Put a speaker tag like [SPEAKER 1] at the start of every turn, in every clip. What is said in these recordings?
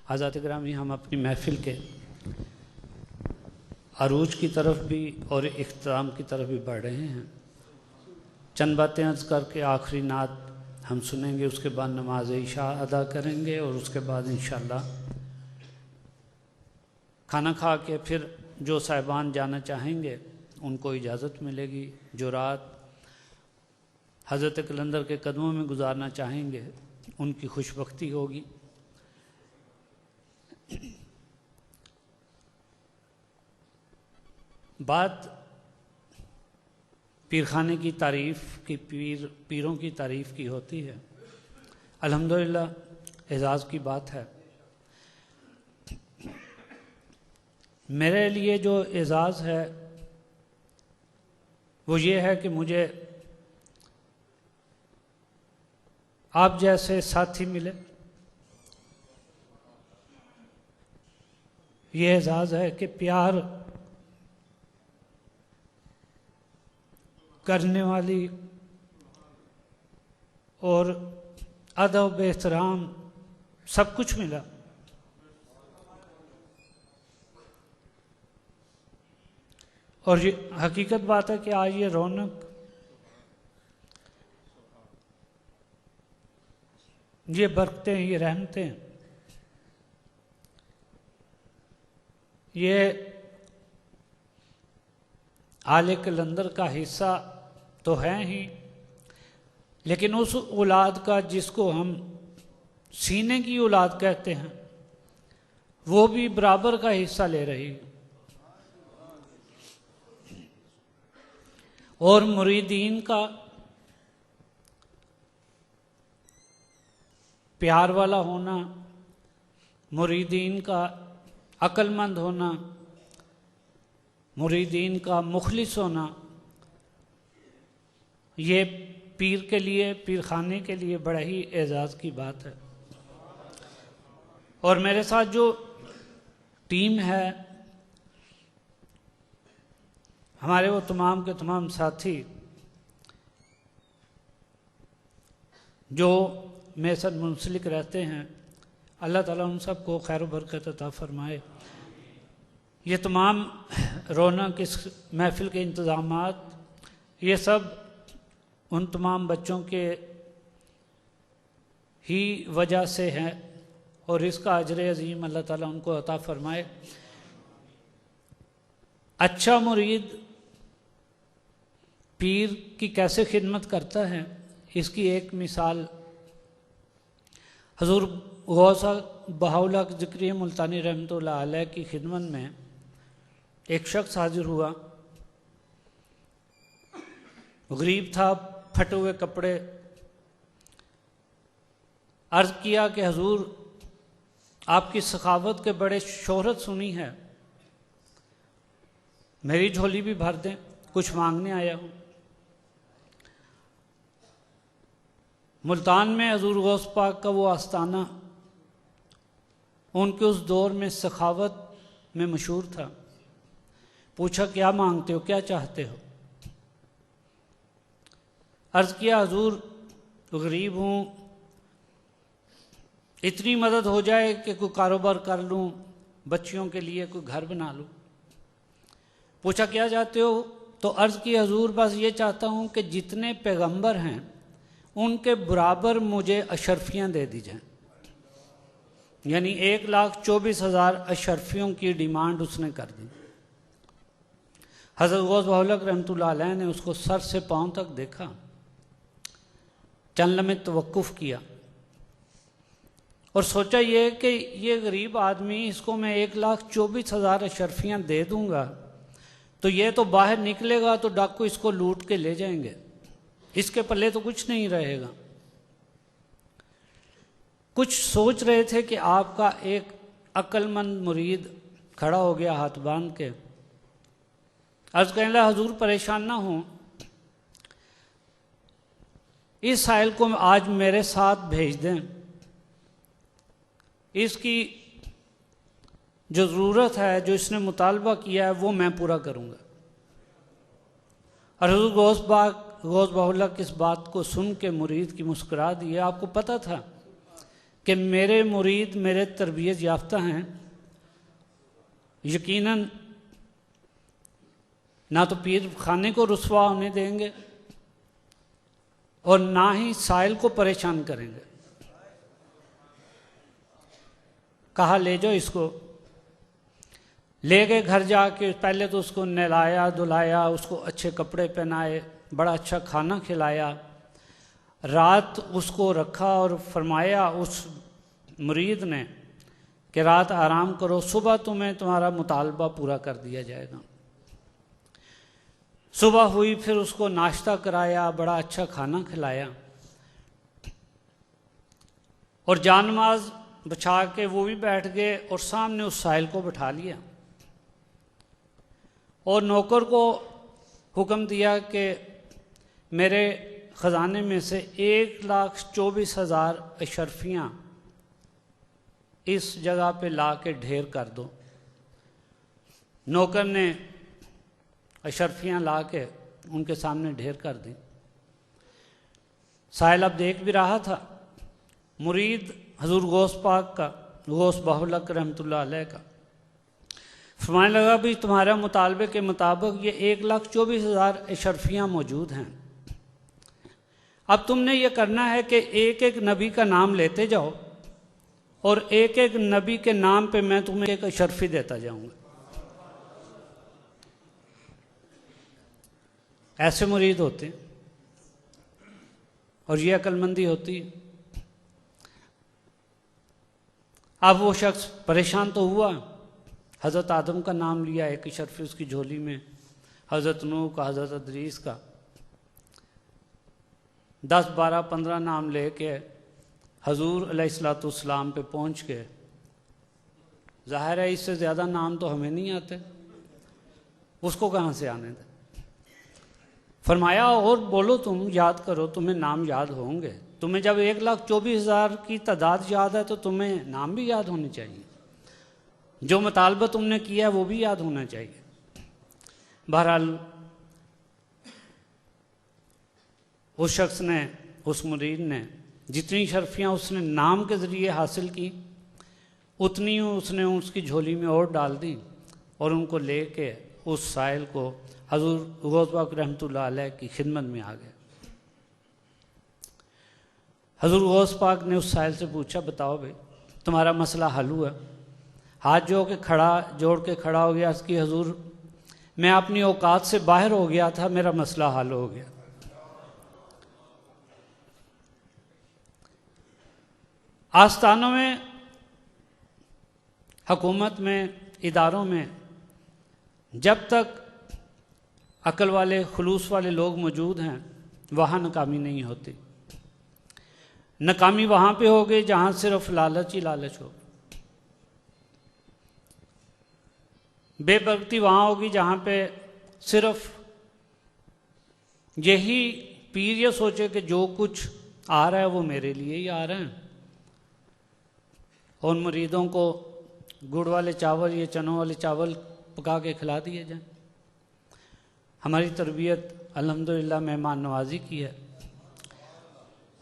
[SPEAKER 1] حضرات گرامی، ہم اپنی محفل کے عروج کی طرف بھی اور اختتام کی طرف بھی بڑھ رہے ہیں۔ چند باتیں عرض کر کے آخری نعت ہم سنیں گے، اس کے بعد نماز عشاء ادا کریں گے اور اس کے بعد انشاءاللہ کھانا کھا کے پھر جو صاحبان جانا چاہیں گے ان کو اجازت ملے گی، جو رات حضرت کلندر کے قدموں میں گزارنا چاہیں گے ان کی خوش بختی ہوگی۔ بات پیرخانے کی تعریف کی، پیروں کی تعریف کی ہوتی ہے۔ الحمدللہ اعزاز کی بات ہے۔ میرے لیے جو اعزاز ہے وہ یہ ہے کہ مجھے آپ جیسے ساتھی ملے، یہ اعزاز ہے کہ پیار کرنے والی اور ادب احترام سب کچھ ملا۔ اور یہ حقیقت بات ہے کہ آج یہ رونق، یہ برکتیں، یہ رحمتیں، یہ آل کلندر کا حصہ تو ہیں ہی، لیکن اس اولاد کا جس کو ہم سینے کی اولاد کہتے ہیں وہ بھی برابر کا حصہ لے رہی ہے۔ اور مریدین کا پیار والا ہونا، مریدین کا عقل مند ہونا، مریدین کا مخلص ہونا، یہ پیر کے لیے، پیرخانے کے لیے بڑا ہی اعزاز کی بات ہے۔ اور میرے ساتھ جو ٹیم ہے، ہمارے وہ تمام کے تمام ساتھی جو میرے ساتھ منسلک رہتے ہیں، اللہ تعالیٰ ان سب کو خیر و برکت عطا فرمائے۔ یہ تمام رونق، اس محفل کے انتظامات، یہ سب ان تمام بچوں کے ہی وجہ سے ہیں، اور اس کا اجر عظیم اللہ تعالیٰ ان کو عطا فرمائے۔ اچھا مرید پیر کی کیسے خدمت کرتا ہے، اس کی ایک مثال حضور غوث بہاؤالحق ذکری ملتانی رحمۃ اللہ علیہ کی خدمت میں ایک شخص حاضر ہوا، غریب تھا، پھٹے ہوئے کپڑے۔ عرض کیا کہ حضور آپ کی سخاوت کے بڑے شہرت سنی ہے، میری جھولی بھی بھر دیں، کچھ مانگنے آیا ہوں۔ ملتان میں حضور غوث پاک کا وہ آستانہ ان کے اس دور میں سخاوت میں مشہور تھا۔ پوچھا کیا مانگتے ہو، کیا چاہتے ہو؟ عرض کیا حضور غریب ہوں، اتنی مدد ہو جائے کہ کوئی کاروبار کر لوں، بچیوں کے لیے کوئی گھر بنا لوں۔ پوچھا کیا چاہتے ہو؟ تو عرض کی حضور بس یہ چاہتا ہوں کہ جتنے پیغمبر ہیں ان کے برابر مجھے اشرفیاں دے دی جائیں۔ یعنی 1,24,000 اشرفیوں کی ڈیمانڈ اس نے کر دی۔ حضرت غوث بہاؤالحق رحمۃ اللہ علیہ نے اس کو سر سے پاؤں تک دیکھا، چند لمحے توقف کیا اور سوچا یہ کہ یہ غریب آدمی، اس کو میں 1,24,000 اشرفیاں دے دوں گا تو یہ تو باہر نکلے گا تو ڈاکو اس کو لوٹ کے لے جائیں گے، اس کے پلے تو کچھ نہیں رہے گا۔ کچھ سوچ رہے تھے کہ آپ کا ایک عقل مند مرید کھڑا ہو گیا ہاتھ باندھ کے، عرض کہنے لگا حضور پریشان نہ ہوں، اس سائل کو آج میرے ساتھ بھیج دیں، اس کی جو ضرورت ہے، جو اس نے مطالبہ کیا ہے وہ میں پورا کروں گا۔ اور حضور غوث بہاؤالحق اس بات کو سن کے مرید کی مسکرا دی۔ آپ کو پتہ تھا کہ میرے مرید میرے تربیت یافتہ ہیں، یقیناً نہ تو پیر خانے کو رسوا ہونے دیں گے اور نہ ہی سائل کو پریشان کریں گے۔ کہا لے جاؤ اس کو، لے گئے گھر جا کے پہلے تو اس کو نہلایا دھلایا، اس کو اچھے کپڑے پہنائے، بڑا اچھا کھانا کھلایا، رات اس کو رکھا اور فرمایا اس مرید نے کہ رات آرام کرو، صبح تمہیں تمہارا مطالبہ پورا کر دیا جائے گا۔ صبح ہوئی، پھر اس کو ناشتہ کرایا، بڑا اچھا کھانا کھلایا اور جان نماز بچھا کے وہ بھی بیٹھ گئے اور سامنے اس سائل کو بٹھا لیا اور نوکر کو حکم دیا کہ میرے خزانے میں سے 1,24,000 اشرفیاں اس جگہ پہ لا کے ڈھیر کر دو۔ نوکر نے اشرفیاں لا کے ان کے سامنے ڈھیر کر دیں۔ سائل اب دیکھ بھی رہا تھا، مرید حضور غوث پاک کا، غوث بہولک رحمۃ اللہ علیہ کا، فرمانے لگا بھی تمہارے مطالبے کے مطابق یہ 1,24,000 اشرفیاں موجود ہیں، اب تم نے یہ کرنا ہے کہ ایک ایک نبی کا نام لیتے جاؤ اور ایک ایک نبی کے نام پہ میں تمہیں ایک اشرفی دیتا جاؤں گا۔ ایسے مرید ہوتے ہیں اور یہ عقل مندی ہوتی ہے۔ اب وہ شخص پریشان تو ہوا، حضرت آدم کا نام لیا، ایک اشرفی اس کی جھولی میں، حضرت نوح کا، حضرت ادریس کا، 10 12 15 نام لے کے حضور علیہ الصلوۃ والسلام پہ پہنچ کے، ظاہر ہے اس سے زیادہ نام تو ہمیں نہیں آتے، اس کو کہاں سے آنے دیں۔ فرمایا اور بولو، تم یاد کرو، تمہیں نام یاد ہوں گے، تمہیں جب 1,24,000 کی تعداد یاد ہے تو تمہیں نام بھی یاد ہونے چاہیے، جو مطالبہ تم نے کیا ہے وہ بھی یاد ہونا چاہیے۔ بہرحال اس شخص نے، اس مرید نے جتنی شرفیاں اس نے نام کے ذریعے حاصل کی اتنی اس نے اس کی جھولی میں اور ڈال دی اور ان کو لے کے اس سائل کو حضور غوث پاک رحمۃ اللہ علیہ کی خدمت میں آ گئے۔ حضور غوث پاک نے اس سائل سے پوچھا بتاؤ بھائی تمہارا مسئلہ حل ہوا؟ ہاتھ جوڑ کے کھڑا ہو گیا، اس کی حضور میں اپنی اوقات سے باہر ہو گیا تھا، میرا مسئلہ حل ہو گیا۔ آستانوں میں، حکومت میں، اداروں میں جب تک عقل والے خلوص والے لوگ موجود ہیں وہاں ناکامی نہیں ہوتی۔ ناکامی وہاں پہ ہوگی جہاں صرف لالچ ہی لالچ ہو، بے برکتی وہاں ہوگی جہاں پہ صرف یہی پیر یہ سوچے کہ جو کچھ آ رہا ہے وہ میرے لیے ہی آ رہا ہے، اور مریدوں کو گڑ والے چاول یا چنوں والے چاول پکا کے کھلا دیے جائیں۔ ہماری تربیت الحمدللہ مہمان نوازی کی ہے،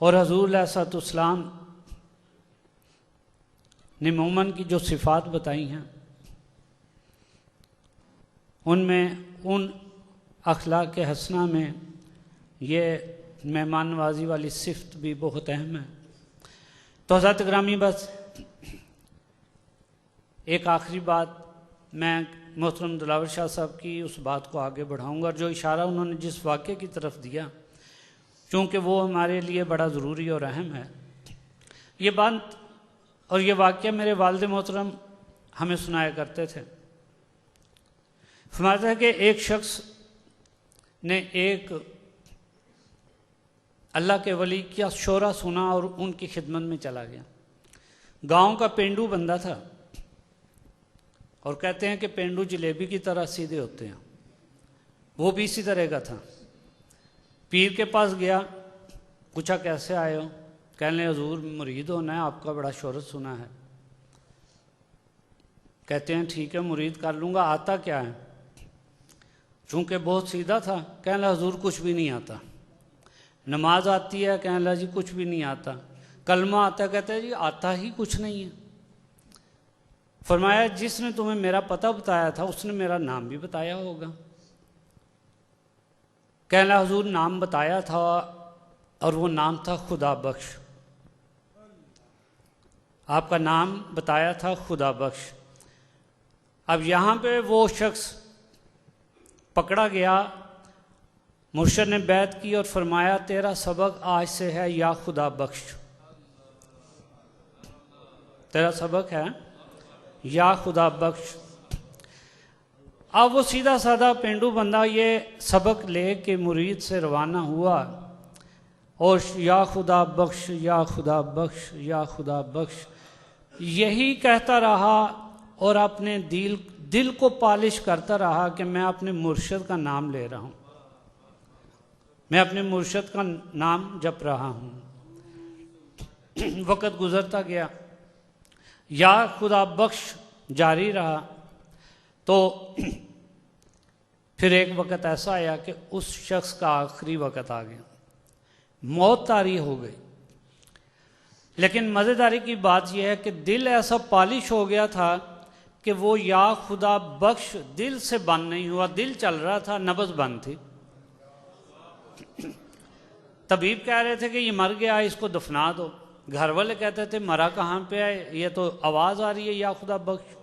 [SPEAKER 1] اور حضور علیہ الصلوۃ والسلام نے مومن کی جو صفات بتائی ہیں ان میں، ان اخلاق حسنہ میں یہ مہمان نوازی والی صفت بھی بہت اہم ہے۔ تو حضرت گرامی بس ایک آخری بات میں محترم دلاور شاہ صاحب کی اس بات کو آگے بڑھاؤں گا، جو اشارہ انہوں نے جس واقعے کی طرف دیا چونکہ وہ ہمارے لیے بڑا ضروری اور اہم ہے۔ یہ بات اور یہ واقعہ میرے والد محترم ہمیں سنایا کرتے تھے۔ فرماتا ہے کہ ایک شخص نے ایک اللہ کے ولی کا شعرا سنا اور ان کی خدمت میں چلا گیا۔ گاؤں کا پینڈو بندہ تھا، اور کہتے ہیں کہ پینڈو جلیبی کی طرح سیدھے ہوتے ہیں، وہ بھی اسی طرح کا تھا۔ پیر کے پاس گیا، پوچھا کیسے آئے ہو؟ کہنے لگے حضور مرید ہونا ہے، آپ کا بڑا شہرت سنا ہے۔ کہتے ہیں ٹھیک ہے مرید کر لوں گا، آتا کیا ہے؟ چونکہ بہت سیدھا تھا، کہنے لگا حضور کچھ بھی نہیں آتا۔ نماز آتی ہے؟ کہنے لگا جی کچھ بھی نہیں آتا۔ کلمہ آتا ہے، کہتا ہے جی آتا ہی کچھ نہیں ہے۔ فرمایا جس نے تمہیں میرا پتہ بتایا تھا اس نے میرا نام بھی بتایا ہوگا۔ کہنا حضور نام بتایا تھا اور وہ نام تھا خدا بخش۔ آپ کا نام بتایا تھا خدا بخش۔ اب یہاں پہ وہ شخص پکڑا گیا، مرشد نے بیعت کی اور فرمایا تیرا سبق آج سے ہے یا خدا بخش، تیرا سبق ہے یا خدا بخش۔ اب وہ سیدھا سادہ پینڈو بندہ یہ سبق لے کے مرید سے روانہ ہوا اور یا خدا بخش یا خدا بخش یا خدا بخش یہی کہتا رہا اور اپنے دل کو پالش کرتا رہا کہ میں اپنے مرشد کا نام لے رہا ہوں، میں اپنے مرشد کا نام جپ رہا ہوں۔ وقت گزرتا گیا، یا خدا بخش جاری رہا، تو پھر ایک وقت ایسا آیا کہ اس شخص کا آخری وقت آ گیا، موت طاری ہو گئی۔ لیکن مزیداری کی بات یہ ہے کہ دل ایسا پالش ہو گیا تھا کہ وہ یا خدا بخش دل سے بند نہیں ہوا، دل چل رہا تھا، نبض بند تھی۔ طبیب کہہ رہے تھے کہ یہ مر گیا، اس کو دفنا دو، گھر والے کہتے تھے مرا کہاں پہ ہے، یہ تو آواز آ رہی ہے یا خدا بخش،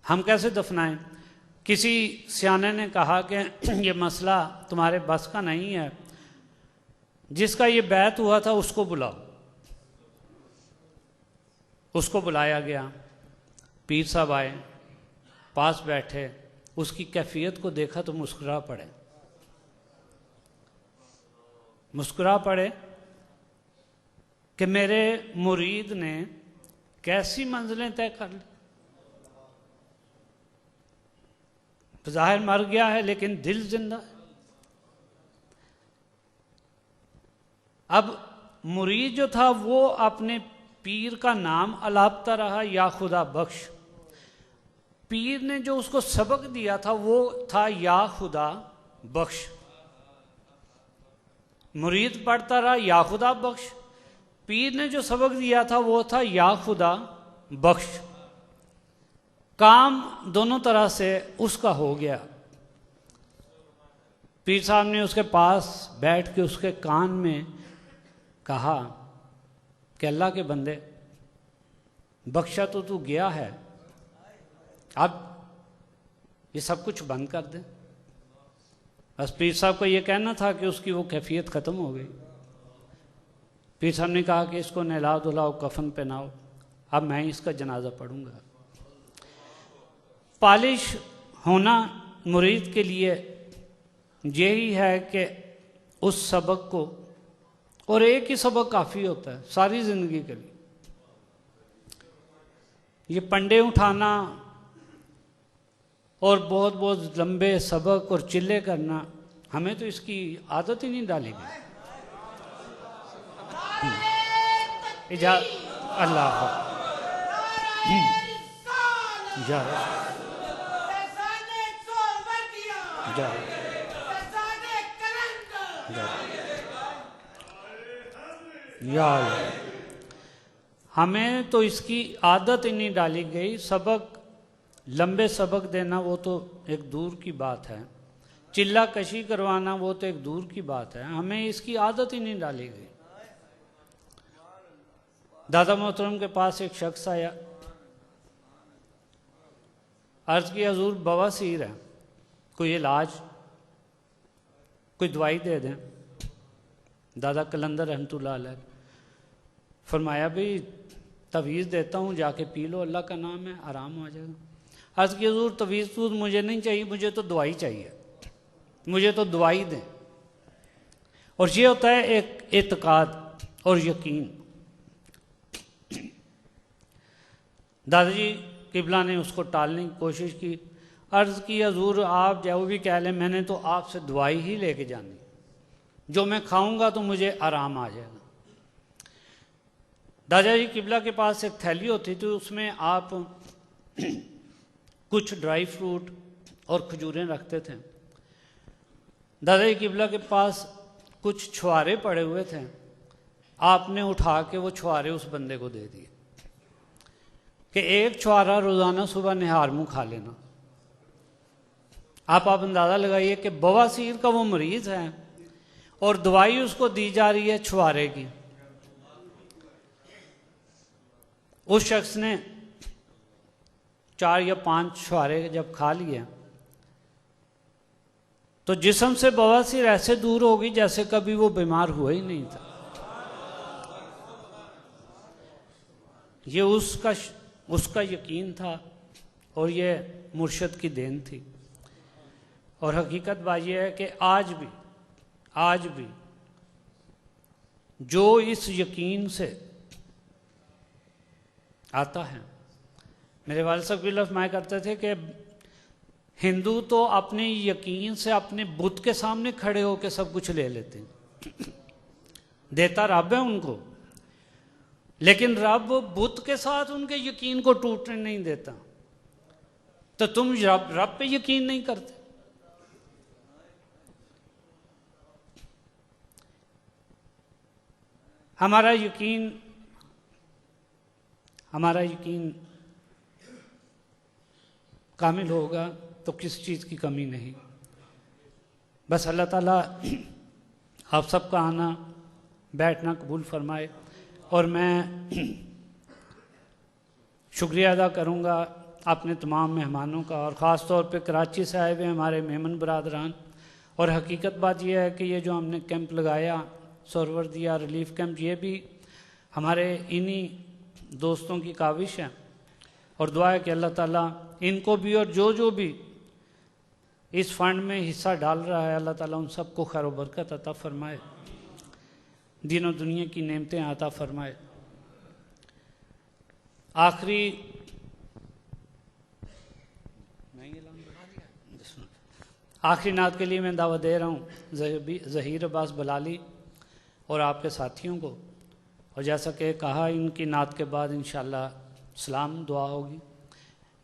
[SPEAKER 1] ہم کیسے دفنائیں؟ کسی سیانے نے کہا کہ یہ مسئلہ تمہارے بس کا نہیں ہے، جس کا یہ بیعت ہوا تھا اس کو بلاؤ۔ اس کو بلایا گیا، پیر صاحب آئے، پاس بیٹھے، اس کی کیفیت کو دیکھا تو مسکرا پڑے، مسکرا پڑے کہ میرے مرید نے کیسی منزلیں طے کر لی، ظاہر مر گیا ہے لیکن دل زندہ ہے۔ اب مرید جو تھا وہ اپنے پیر کا نام الاپتا رہا یا خدا بخش، پیر نے جو اس کو سبق دیا تھا وہ تھا یا خدا بخش، مرید پڑھتا رہا یا خدا بخش، پیر نے جو سبق دیا تھا وہ تھا یا خدا بخش۔ کام دونوں طرح سے اس کا ہو گیا۔ پیر صاحب نے اس کے پاس بیٹھ کے اس کے کان میں کہا کہ اللہ کے بندے، بخشا تو گیا ہے، اب یہ سب کچھ بند کر دیں۔ بس پیر صاحب کو یہ کہنا تھا کہ اس کی وہ کیفیت ختم ہو گئی۔ پیر صاحب نے کہا کہ اس کو نہلاؤ دھلاؤ، کفن پہناؤ، اب میں اس کا جنازہ پڑھوں گا۔ پالش ہونا مرید کے لیے یہی ہے کہ اس سبق کو، اور ایک ہی سبق کافی ہوتا ہے ساری زندگی کے لیے، یہ پنڈے اٹھانا اور بہت بہت لمبے سبق اور چلے کرنا، ہمیں تو اس کی عادت ہی نہیں ڈالی گئی۔ اللہ ہمیں تو اس کی عادت ہی نہیں ڈالی گئی۔ سبق، لمبے سبق دینا وہ تو ایک دور کی بات ہے، چلہ کشی کروانا وہ تو ایک دور کی بات ہے، ہمیں اس کی عادت ہی نہیں ڈالی گئی۔ دادا محترم کے پاس ایک شخص آیا، عرض کی حضور بواسیر ہے، کوئی علاج، کوئی دوائی دے دیں۔ دادا قلندر رحمۃ اللہ علیہ فرمایا بھی تویز دیتا ہوں، جا کے پی لو، اللہ کا نام ہے، آرام ہو جائے گا۔ عرض کی حضور تویز تو مجھے نہیں چاہیے، مجھے تو دوائی چاہیے، مجھے تو دوائی دیں۔ اور یہ ہوتا ہے ایک اعتقاد اور یقین۔ دادا جی قبلہ نے اس کو ٹالنے کی کوشش کی، عرض کی حضور آپ جو بھی کہہ لیں، میں نے تو آپ سے دوائی ہی لے کے جانی، جو میں کھاؤں گا تو مجھے آرام آ جائے گا۔ دادا جی قبلہ کے پاس ایک تھیلی ہوتی تھی، اس میں آپ کچھ ڈرائی فروٹ اور کھجوریں رکھتے تھے۔ دادا جی قبلہ کے پاس کچھ چھوارے پڑے ہوئے تھے، آپ نے اٹھا کے وہ چھوارے اس بندے کو دے دیے کہ ایک چھوارا روزانہ صبح نہار منہ کھا لینا. آپ اندازہ لگائیے کہ بواسیر کا وہ مریض ہے اور دوائی اس کو دی جا رہی ہے چھوارے کی. اس شخص نے 4 یا 5 چھوارے جب کھا لیے تو جسم سے بواسیر ایسے دور ہوگی جیسے کبھی وہ بیمار ہوا ہی نہیں تھا. یہ اس کا یقین تھا اور یہ مرشد کی دین تھی. اور حقیقت بات یہ ہے کہ آج بھی جو اس یقین سے آتا ہے، میرے والد صاحب کی لفظ فرمایا کرتے تھے کہ ہندو تو اپنے یقین سے اپنے بت کے سامنے کھڑے ہو کے سب کچھ لے لیتے ہیں. دیتا رب ہے ان کو، لیکن رب بت کے ساتھ ان کے یقین کو ٹوٹنے نہیں دیتا. تو تم رب پہ یقین نہیں کرتے. ہمارا یقین کامل ہوگا تو کس چیز کی کمی نہیں. بس اللہ تعالیٰ آپ سب کا آنا بیٹھنا قبول فرمائے. اور میں شکریہ ادا کروں گا اپنے تمام مہمانوں کا، اور خاص طور پہ کراچی سے آئے ہوئے ہمارے مہمن برادران. اور حقیقت بات یہ ہے کہ یہ جو ہم نے کیمپ لگایا سہروردیہ ریلیف کیمپ، یہ بھی ہمارے انہی دوستوں کی کاوش ہے. اور دعا ہے کہ اللہ تعالیٰ ان کو بھی اور جو بھی اس فنڈ میں حصہ ڈال رہا ہے، اللہ تعالیٰ ان سب کو خیر و برکت عطا فرمائے، دین و دنیا کی نعمتیں عطا فرمائے. آخری نعت کے لیے میں دعوت دے رہا ہوں ظہیر عباس بلالی اور آپ کے ساتھیوں کو. اور جیسا کہ کہا، ان کی نعت کے بعد انشاءاللہ سلام دعا ہوگی،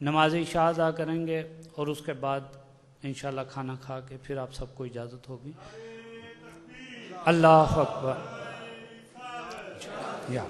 [SPEAKER 1] نماز عشاء ادا کریں گے، اور اس کے بعد انشاءاللہ کھانا کھا کے پھر آپ سب کو اجازت ہوگی. اللہ اکبر. یا